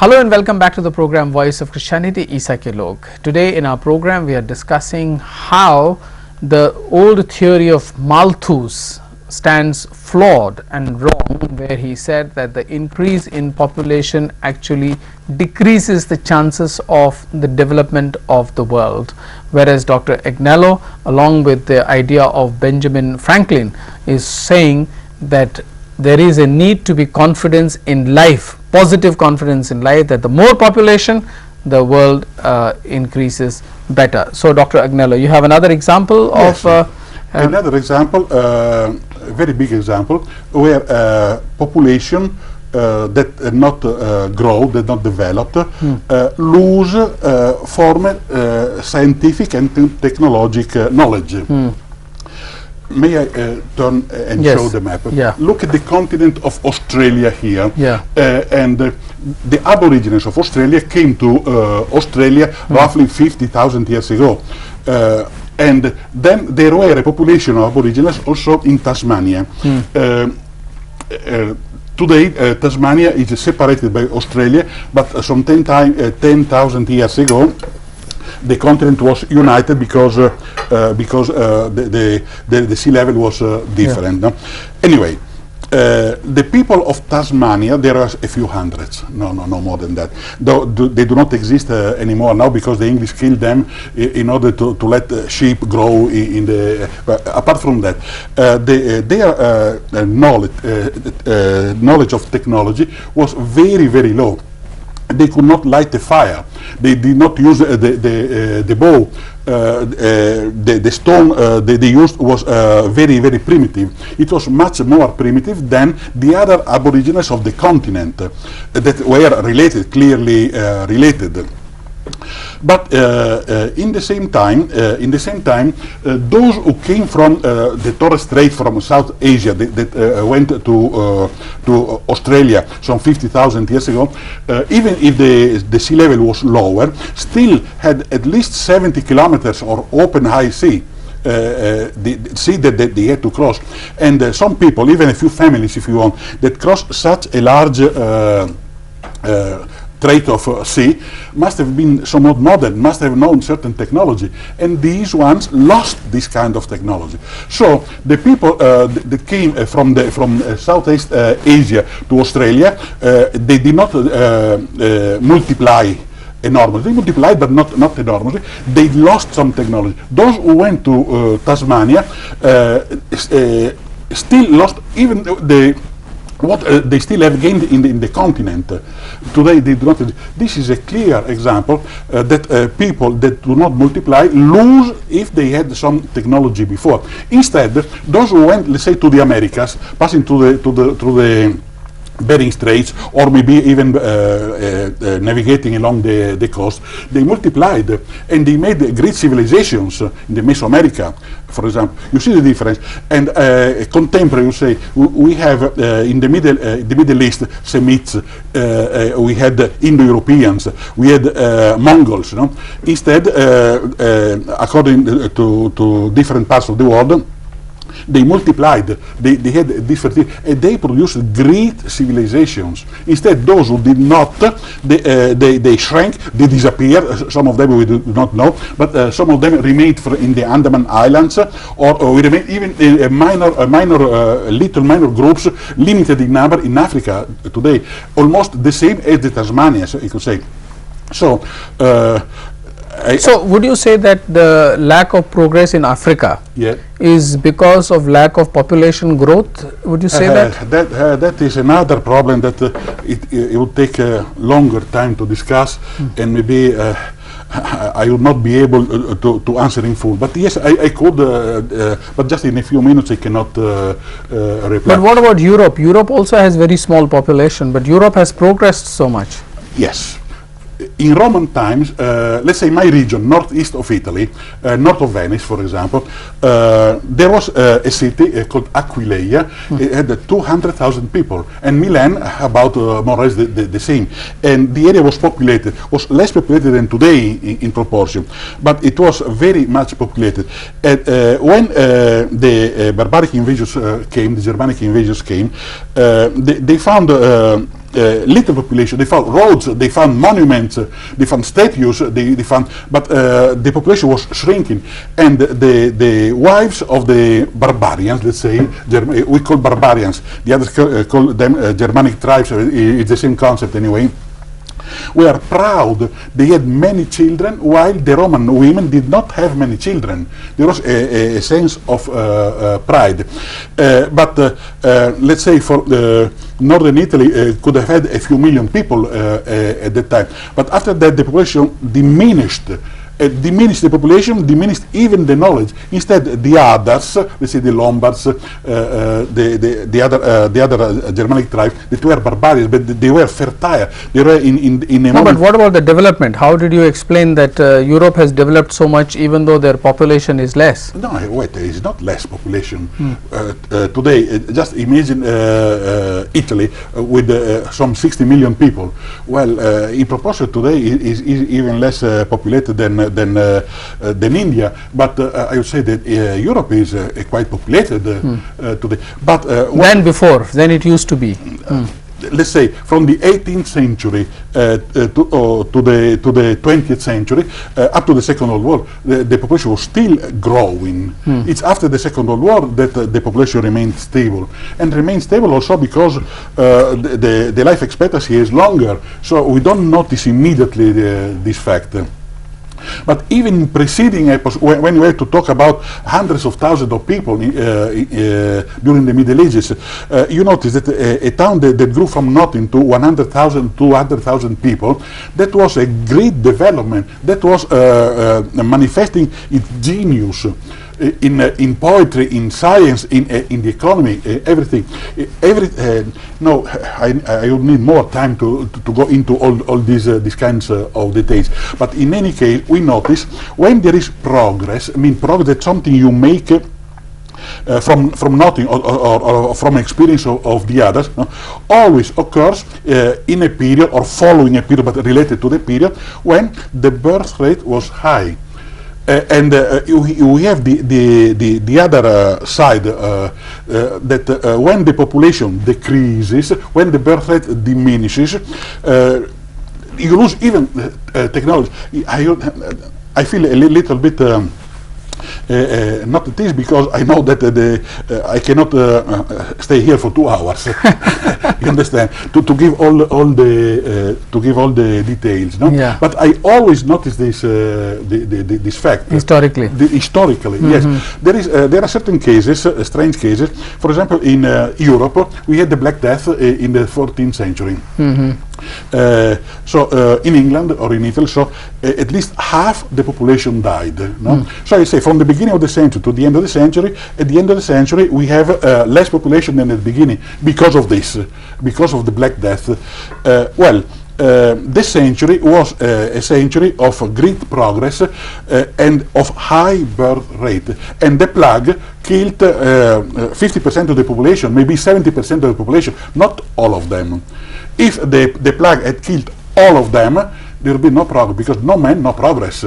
Hello and welcome back to the program Voice of Christianity, Isa Ke Log. Today in our program we are discussing how the old theory of Malthus stands flawed and wrong, where he said that the increase in population actually decreases the chances of the development of the world, whereas Dr. Agnello, along with the idea of Benjamin Franklin, is saying that there is a need to be confidence in life, positive confidence in life, that the more population, the world increases better. So, Dr. Agnello, you have another example yes, of another example, a very big example, where population that not grow, that not developed, lose former scientific and technological knowledge. May I turn and yes. show the map? Yeah. Look at the continent of Australia here. Yeah. And the Aborigines of Australia came to Australia roughly 50,000 years ago. And then there were a population of Aborigines also in Tasmania. Today, Tasmania is separated by Australia, but some 10,000 years ago, the continent was united because the sea level was different. Yeah. No? Anyway, the people of Tasmania, there are a few hundreds, no more than that. They do not exist anymore now because the English killed them in order to let sheep grow in the. Apart from that, their knowledge of technology was very, very low. They could not light a fire. They did not use the bow. The stone they used was very, very primitive. It was much more primitive than the other Aborigines of the continent that were related, clearly related. But in the same time, those who came from the Torres Strait from South Asia, that went to Australia some 50,000 years ago, even if the sea level was lower, still had at least 70 kilometers of open high sea. The sea that they had to cross, and some people, even a few families, if you want, that crossed such a large strait of sea, must have been somewhat modern, must have known certain technology, and these ones lost this kind of technology. So the people that came from Southeast Asia to Australia, they did not multiply enormously. They multiplied, but not enormously. They lost some technology. Those who went to Tasmania still lost even what they still have gained in the continent. Today they do not. This is a clear example that people that do not multiply lose if they had some technology before. Instead, those who went, let's say, to the Americas, passing through the Bering Straits, or maybe even navigating along the coast, they multiplied and they made great civilizations in the Mesoamerica, for example. You see the difference. And contemporary, you say, we have in the Middle East Semites, we had Indo-Europeans, we had Mongols. You know? Instead, according to different parts of the world, they multiplied, they had different, and they produced great civilizations. Instead, those who did not, they shrank, they disappeared. Some of them we do not know, but some of them remained in the Andaman Islands, or we remain even in little minor groups, limited in number in Africa today, almost the same as the Tasmania, so you could say. So. So would you say that the lack of progress in Africa is because of lack of population growth? Would you say that? That is another problem that it would take a longer time to discuss, and maybe I would not be able to answer in full. But yes, I could, but just in a few minutes I cannot reply. But what about Europe? Europe also has very small population, but Europe has progressed so much. Yes. In Roman times, let's say my region, northeast of Italy, north of Venice, for example, there was a city called Aquileia. It had 200,000 people, and Milan about more or less the same. And the area was populated, was less populated than today in proportion, but it was very much populated. And when the barbaric invasions came, the Germanic invasions came, they found little population. They found roads, they found monuments, they found statues, they found, but the population was shrinking, and the wives of the barbarians, let's say, we call barbarians, the others call them Germanic tribes. It's the same concept anyway. We are proud they had many children, while the Roman women did not have many children. There was a sense of pride. But let's say for northern Italy could have had a few million people at that time. But after that, the population diminished. Diminished the population, diminished even the knowledge. Instead, the others, let's say the Lombards, the other Germanic tribes, that were barbarians, but they were fertile. They were in a no, but what about the development? How did you explain that Europe has developed so much even though their population is less? No, wait, it's not less population. Today, just imagine Italy with some 60 million people. Well, in proportion today is even less populated than India, but I would say that Europe is quite populated today. But than it used to be. Let's say from the 18th century to the 20th century, up to the Second World War, the population was still growing. It's after the Second World War that the population remained stable, and remained stable also because the life expectancy is longer, so we don't notice immediately this fact. But even in preceding epochs, when we have to talk about hundreds of thousands of people during the Middle Ages, you notice that a town that grew from nothing to 100,000, 200,000 people, that was a great development. That was manifesting its genius in poetry, in science, in the economy, everything. No, I would need more time to go into all these kinds of details. But in any case, we notice when there is progress, I mean progress is something you make from nothing or from experience of the others, no, always occurs in a period or following a period, but related to the period when the birth rate was high. And we have the other side that when the population decreases, when the birth rate diminishes, you lose even technology. I feel a little bit not at ease because I know that I cannot stay here for 2 hours. You understand? To give all the details, no? Yeah. But I always notice this fact Historically. Historically, yes. There are certain cases, strange cases. For example, in Europe, we had the Black Death in the 14th century. So in England or in Italy, so at least half the population died. No? So I say from the beginning of the century to the end of the century, at the end of the century we have less population than at the beginning because of this, because of the Black Death. This century was a century of great progress and of high birth rate, and the plague killed 50% of the population, maybe 70% of the population, not all of them. If the plague had killed all of them, there would be no progress, because no man, no progress.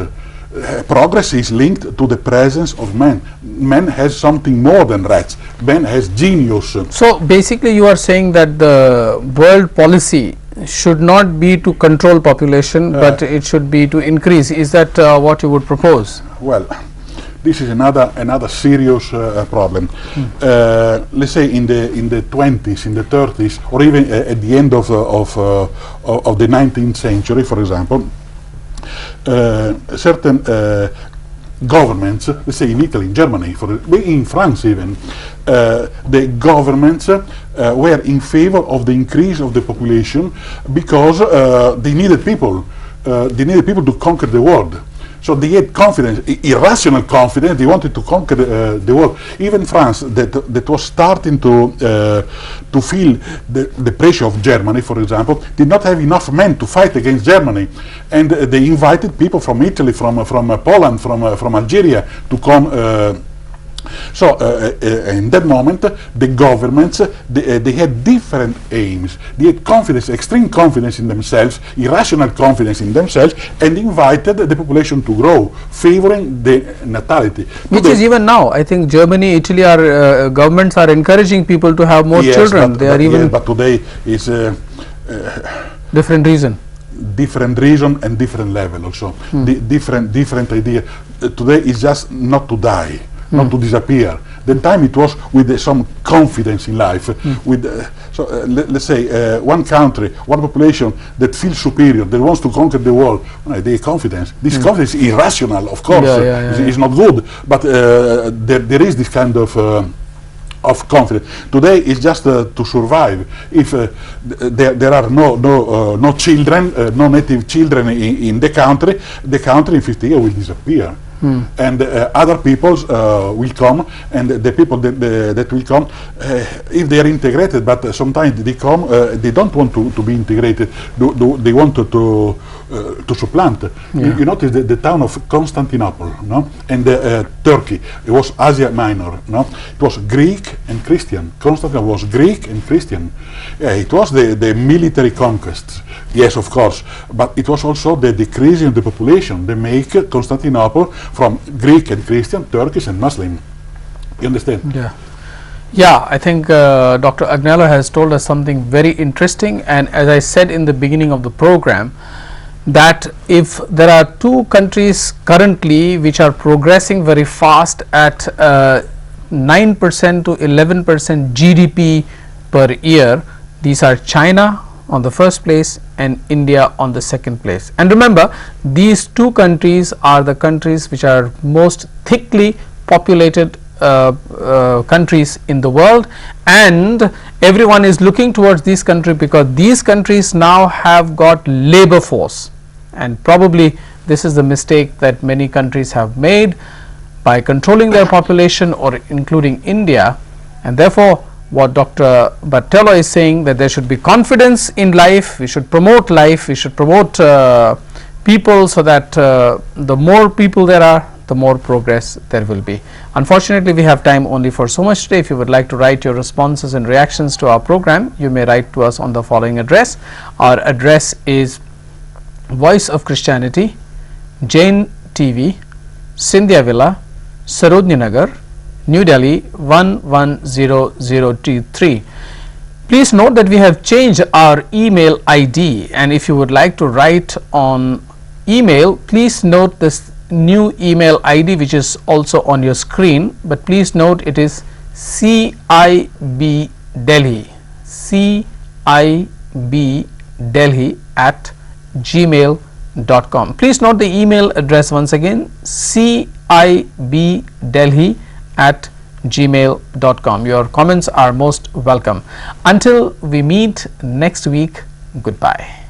Progress is linked to the presence of man. Man has something more than rats. Man has genius. So basically you are saying that the world policy should not be to control population, but it should be to increase. Is that what you would propose? Well, this is another serious problem. Let's say in the 20s, in the 30s, or even at the end of the 19th century, for example, certain governments, let's say in Italy, in Germany, in France even, the governments were in favor of the increase of the population because they needed people. They needed people to conquer the world. So they had confidence, irrational confidence. They wanted to conquer the world. Even France, that was starting to feel the pressure of Germany, for example, did not have enough men to fight against Germany, and they invited people from Italy, from Poland, from Algeria to come. So in that moment, the governments, they had different aims. They had confidence, extreme confidence in themselves, irrational confidence in themselves, and invited the population to grow, favoring the natality. Which is even now. I think Germany, Italy governments are encouraging people to have more children. But today is different reason. Different reason and different level also. Different idea. Today is just not to die, not to disappear. The time it was with some confidence in life. With let's say one country, one population that feels superior, that wants to conquer the world. Their confidence. This confidence is irrational, of course. It's not good. But there is this kind of confidence. Today is just to survive. If there are no children, no native children in the country in 50 years will disappear. And other peoples will come, and the people that will come, if they are integrated, but sometimes they come, they don't want to be integrated. They want to supplant. You notice the town of Constantinople, no, and Turkey. It was Asia Minor, no. It was Greek and Christian. Constantinople was Greek and Christian. It was the military conquests. Yes, of course, but it was also the decrease in the population. They make Constantinople from Greek and Christian, Turkish and Muslim. You understand? Yeah, I think Dr. Agnello has told us something very interesting, and as I said in the beginning of the program, that if there are two countries currently which are progressing very fast at 9% to 11% GDP per year, these are China on the first place and India on the second place. And remember, these two countries are the countries which are most thickly populated countries in the world, and everyone is looking towards these countries because these countries now have got labor force, and probably this is the mistake that many countries have made by controlling their population, or including India. And therefore what Dr. Bertello is saying, that there should be confidence in life, we should promote life, we should promote people, so that the more people there are, the more progress there will be. Unfortunately, we have time only for so much today. If you would like to write your responses and reactions to our program, you may write to us on the following address. Our address is Voice of Christianity, Jain TV, Sindhya Villa, Sarojini Nagar, New Delhi 110023. Please note that we have changed our email ID, and if you would like to write on email, please note this new email ID which is also on your screen, but please note it is cibdelhi@gmail.com. Please note the email address once again, cibdelhi@gmail.com. Your comments are most welcome. Until we meet next week, goodbye.